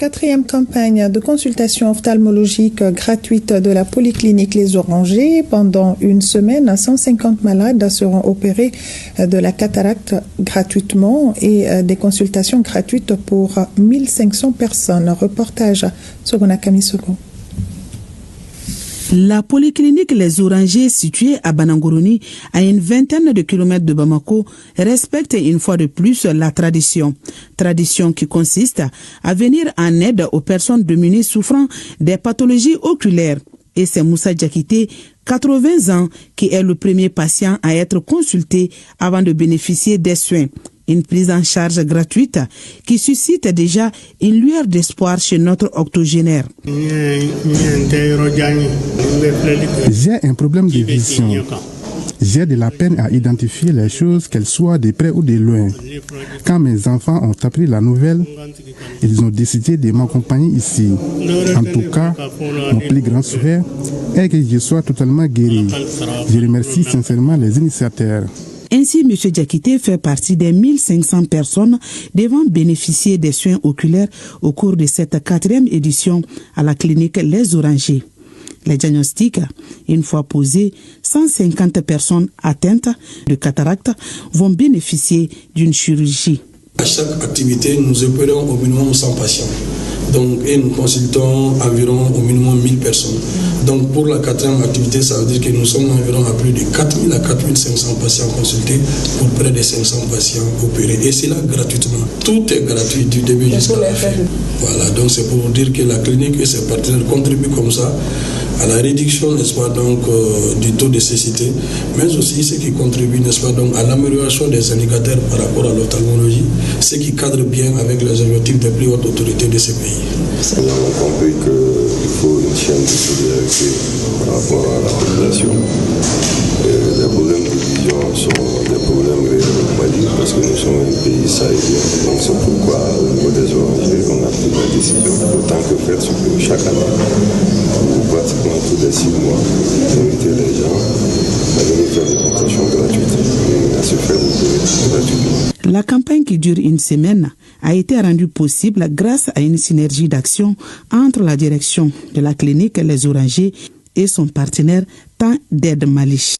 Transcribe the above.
4e campagne de consultation ophtalmologique gratuite de la polyclinique Les Orangers. Pendant une semaine, 150 malades seront opérés de la cataracte gratuitement et des consultations gratuites pour 1500 personnes. Reportage Sogona Kamisoko. La polyclinique Les Orangers, située à Banangourouni, à une vingtaine de kilomètres de Bamako, respecte une fois de plus la tradition. Tradition qui consiste à venir en aide aux personnes démunies souffrant des pathologies oculaires. Et c'est Moussa Diakité, 80 ans, qui est le premier patient à être consulté avant de bénéficier des soins. Une prise en charge gratuite qui suscite déjà une lueur d'espoir chez notre octogénaire. J'ai un problème de vision. J'ai de la peine à identifier les choses, qu'elles soient de près ou de loin. Quand mes enfants ont appris la nouvelle, ils ont décidé de m'accompagner ici. En tout cas, mon plus grand souhait est que je sois totalement guéri. Je remercie sincèrement les initiateurs. Ainsi, M. Diakité fait partie des 1500 personnes devant bénéficier des soins oculaires au cours de cette 4e édition à la clinique Les Orangers. Les diagnostics, une fois posés, 150 personnes atteintes de cataracte vont bénéficier d'une chirurgie. À chaque activité, nous opérons au minimum 100 patients. Et nous consultons environ au minimum 1000 personnes. Donc pour la 4e activité, ça veut dire que nous sommes environ à plus de 4000 à 4500 patients consultés pour près de 500 patients opérés. Et c'est là gratuitement. Tout est gratuit du début jusqu'à la fin. Voilà, donc c'est pour dire que la clinique et ses partenaires contribuent comme ça à la réduction, n'est-ce pas, donc, du taux de cécité, mais aussi ce qui contribue, n'est-ce pas, donc, à l'amélioration des indicateurs par rapport à l'ophtalmologie, ce qui cadre bien avec les objectifs des plus hautes autorités de ce pays. Nous avons compris qu'il faut une chaîne de solidarité par rapport à la population. Les problèmes de vision sont des problèmes réels au Mali parce que nous sommes un pays sahélien. Donc c'est pourquoi au niveau des ONG, on a pris la décision, autant que faire, ce que chaque année, nous pratiquement tous les 6 mois, d'inviter les gens à venir faire des consultations gratuites et à se faire opérer gratuitement. La campagne qui dure une semaine a été rendue possible grâce à une synergie d'action entre la direction de la clinique Les Orangers et son partenaire Temps d'Aide Mali.